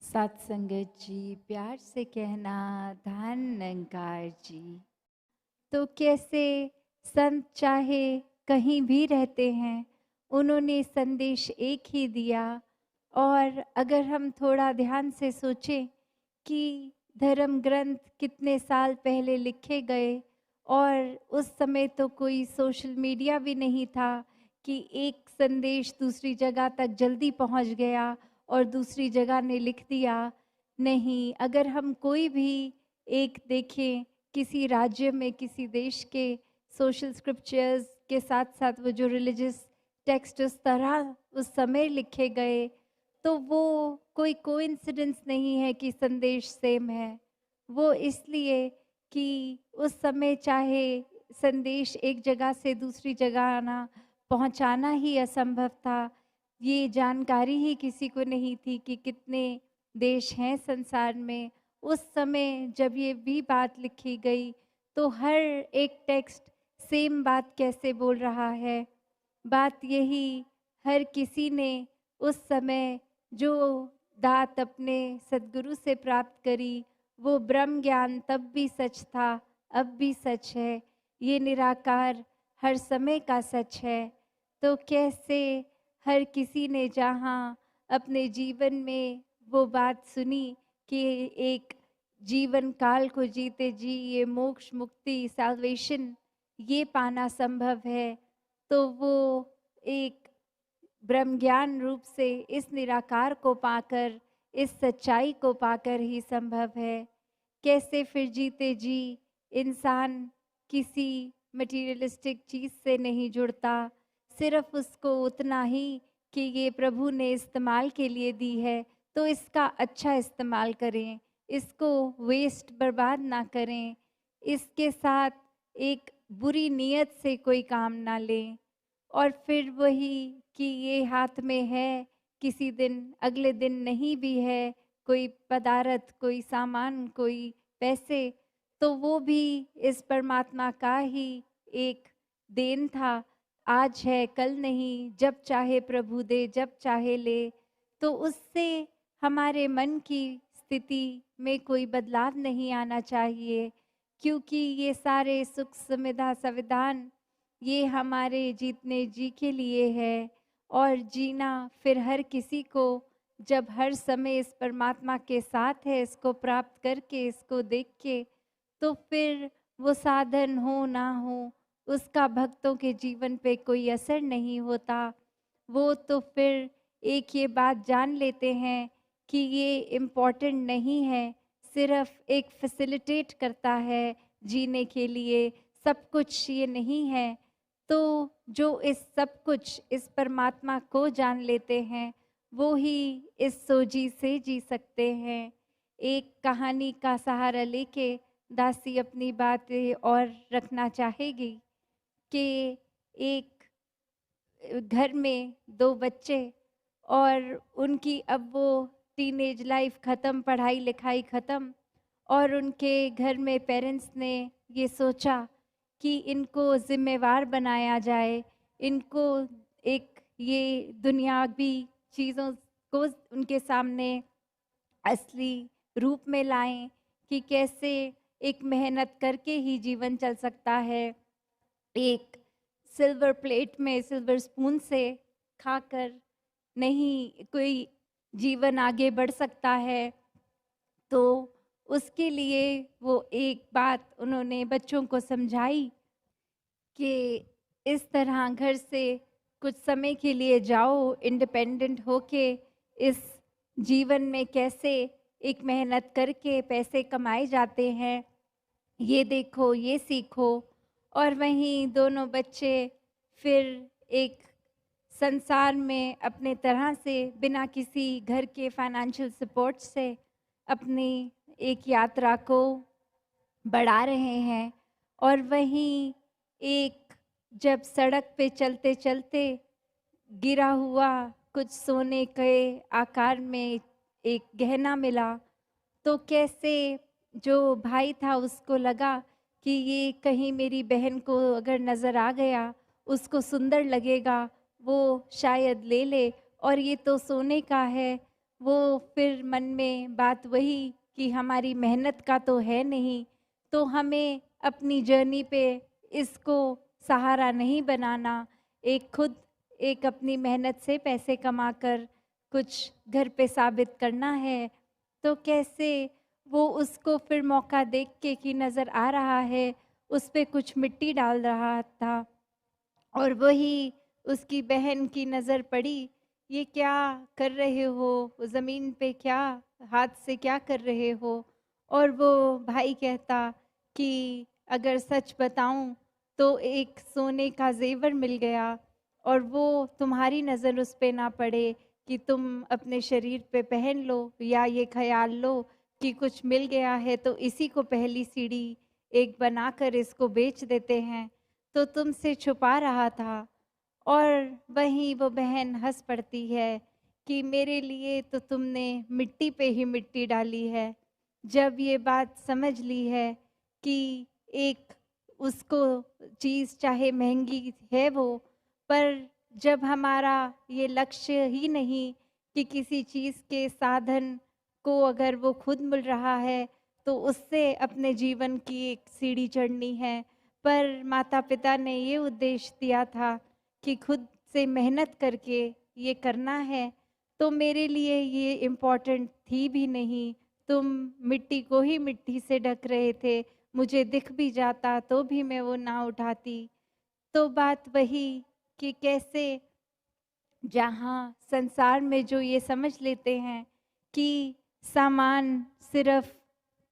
सत्संगत जी, प्यार से कहना धन निरंकार जी। तो कैसे संत चाहे कहीं भी रहते हैं, उन्होंने संदेश एक ही दिया। और अगर हम थोड़ा ध्यान से सोचें कि धर्म ग्रंथ कितने साल पहले लिखे गए, और उस समय तो कोई सोशल मीडिया भी नहीं था कि एक संदेश दूसरी जगह तक जल्दी पहुंच गया और दूसरी जगह ने लिख दिया। नहीं, अगर हम कोई भी एक देखें, किसी राज्य में किसी देश के सोशल स्क्रिप्चर्स के साथ साथ वो जो रिलीजियस टेक्स्ट उस तरह उस समय लिखे गए, तो वो कोई कोइंसिडेंस नहीं है कि संदेश सेम है। वो इसलिए कि उस समय चाहे संदेश एक जगह से दूसरी जगह आना पहुंचाना ही असंभव था। ये जानकारी ही किसी को नहीं थी कि कितने देश हैं संसार में। उस समय जब ये भी बात लिखी गई, तो हर एक टेक्स्ट सेम बात कैसे बोल रहा है। बात यही, हर किसी ने उस समय जो दात अपने सद्गुरु से प्राप्त करी, वो ब्रह्म ज्ञान तब भी सच था, अब भी सच है। ये निराकार हर समय का सच है। तो कैसे हर किसी ने जहाँ अपने जीवन में वो बात सुनी कि एक जीवन काल को जीते जी ये मोक्ष मुक्ति सैल्वेशन ये पाना संभव है, तो वो एक ब्रह्म ज्ञान रूप से इस निराकार को पाकर, इस सच्चाई को पाकर ही संभव है। कैसे फिर जीते जी इंसान किसी मटेरियलिस्टिक चीज से नहीं जुड़ता, सिर्फ उसको उतना ही कि ये प्रभु ने इस्तेमाल के लिए दी है, तो इसका अच्छा इस्तेमाल करें, इसको वेस्ट बर्बाद ना करें, इसके साथ एक बुरी नीयत से कोई काम ना लें। और फिर वही कि ये हाथ में है, किसी दिन अगले दिन नहीं भी है, कोई पदार्थ, कोई सामान, कोई पैसे, तो वो भी इस परमात्मा का ही एक देन था। आज है कल नहीं, जब चाहे प्रभु दे, जब चाहे ले। तो उससे हमारे मन की स्थिति में कोई बदलाव नहीं आना चाहिए, क्योंकि ये सारे सुख सुविधा संविधान ये हमारे जीतने जी के लिए है। और जीना फिर हर किसी को, जब हर समय इस परमात्मा के साथ है, इसको प्राप्त करके, इसको देख के, तो फिर वो साधन हो ना हो, उसका भक्तों के जीवन पे कोई असर नहीं होता। वो तो फिर एक ये बात जान लेते हैं कि ये इम्पोर्टेंट नहीं है, सिर्फ एक फैसिलिटेट करता है जीने के लिए, सब कुछ ये नहीं है। तो जो इस सब कुछ इस परमात्मा को जान लेते हैं, वो ही इस सोजी से जी सकते हैं। एक कहानी का सहारा लेके दासी अपनी बातें और रखना चाहेगी कि एक घर में दो बच्चे, और उनकी अब वो टीनेज लाइफ ख़त्म, पढ़ाई लिखाई ख़त्म, और उनके घर में पेरेंट्स ने ये सोचा कि इनको ज़िम्मेवार बनाया जाए, इनको एक ये दुनियावी चीज़ों को उनके सामने असली रूप में लाएं कि कैसे एक मेहनत करके ही जीवन चल सकता है। एक सिल्वर प्लेट में सिल्वर स्पून से खाकर नहीं कोई जीवन आगे बढ़ सकता है। तो उसके लिए वो एक बात उन्होंने बच्चों को समझाई कि इस तरह घर से कुछ समय के लिए जाओ, इंडिपेंडेंट होके इस जीवन में कैसे एक मेहनत करके पैसे कमाए जाते हैं, ये देखो, ये सीखो। और वहीं दोनों बच्चे फिर एक संसार में अपने तरह से बिना किसी घर के फाइनेंशियल सपोर्ट से अपनी एक यात्रा को बढ़ा रहे हैं। और वहीं एक जब सड़क पे चलते चलते गिरा हुआ कुछ सोने के आकार में एक गहना मिला, तो कैसे जो भाई था उसको लगा कि ये कहीं मेरी बहन को अगर नज़र आ गया, उसको सुंदर लगेगा, वो शायद ले ले, और ये तो सोने का है। वो फिर मन में बात वही कि हमारी मेहनत का तो है नहीं, तो हमें अपनी जर्नी पे इसको सहारा नहीं बनाना। एक खुद एक अपनी मेहनत से पैसे कमाकर कुछ घर पे साबित करना है। तो कैसे वो उसको फिर मौका देख के कि नज़र आ रहा है, उस पे कुछ मिट्टी डाल रहा था और वही उसकी बहन की नज़र पड़ी, ये क्या कर रहे हो? ज़मीन पे क्या हाथ से क्या कर रहे हो? और वो भाई कहता कि अगर सच बताऊँ तो एक सोने का ज़ेवर मिल गया और वो तुम्हारी नज़र उस पे ना पड़े कि तुम अपने शरीर पे पहन लो या ये ख़्याल लो कि कुछ मिल गया है तो इसी को पहली सीढ़ी एक बनाकर इसको बेच देते हैं। तो तुमसे छुपा रहा था और वहीं वो बहन हँस पड़ती है कि मेरे लिए तो तुमने मिट्टी पे ही मिट्टी डाली है। जब ये बात समझ ली है कि एक उसको चीज़ चाहे महँगी है वो, पर जब हमारा ये लक्ष्य ही नहीं कि किसी चीज़ के साधन को अगर वो खुद मिल रहा है, तो उससे अपने जीवन की एक सीढ़ी चढ़नी है। पर माता-पिता ने ये उद्देश्य दिया था कि खुद से मेहनत करके ये करना है, तो मेरे लिए ये इम्पोर्टेंट थी भी नहीं। तुम मिट्टी को ही मिट्टी से ढक रहे थे, मुझे दिख भी जाता तो भी मैं वो ना उठाती। तो बात वही कि कैसे जहाँ संसार में जो ये समझ लेते हैं कि सामान सिर्फ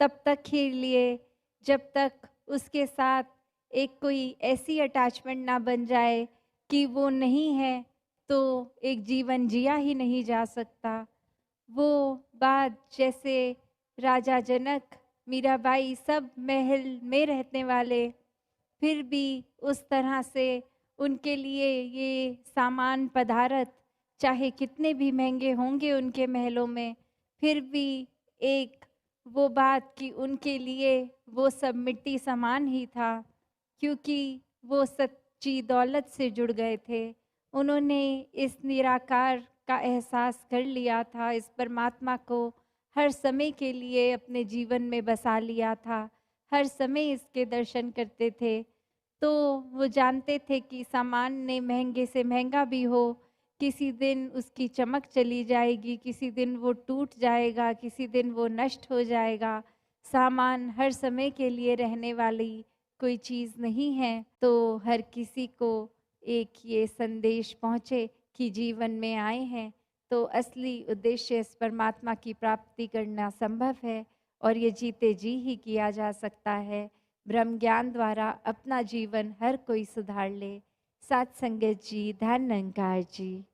तब तक ही लिए जब तक उसके साथ एक कोई ऐसी अटैचमेंट ना बन जाए कि वो नहीं है तो एक जीवन जिया ही नहीं जा सकता। वो बात जैसे राजा जनक, मीराबाई सब महल में रहने वाले, फिर भी उस तरह से उनके लिए ये सामान पदार्थ चाहे कितने भी महँगे होंगे उनके महलों में, फिर भी एक वो बात कि उनके लिए वो सब मिट्टी समान ही था, क्योंकि वो सच्ची दौलत से जुड़ गए थे। उन्होंने इस निराकार का एहसास कर लिया था, इस परमात्मा को हर समय के लिए अपने जीवन में बसा लिया था, हर समय इसके दर्शन करते थे। तो वो जानते थे कि सामान ने महँगे से महँगा भी हो, किसी दिन उसकी चमक चली जाएगी, किसी दिन वो टूट जाएगा, किसी दिन वो नष्ट हो जाएगा। सामान हर समय के लिए रहने वाली कोई चीज़ नहीं है। तो हर किसी को एक ये संदेश पहुँचे कि जीवन में आए हैं, तो असली उद्देश्य इस परमात्मा की प्राप्ति करना संभव है और ये जीते जी ही किया जा सकता है। ब्रह्म ज्ञान द्वारा अपना जीवन हर कोई सुधार ले। सात संगत जी, धन निरंकार जी।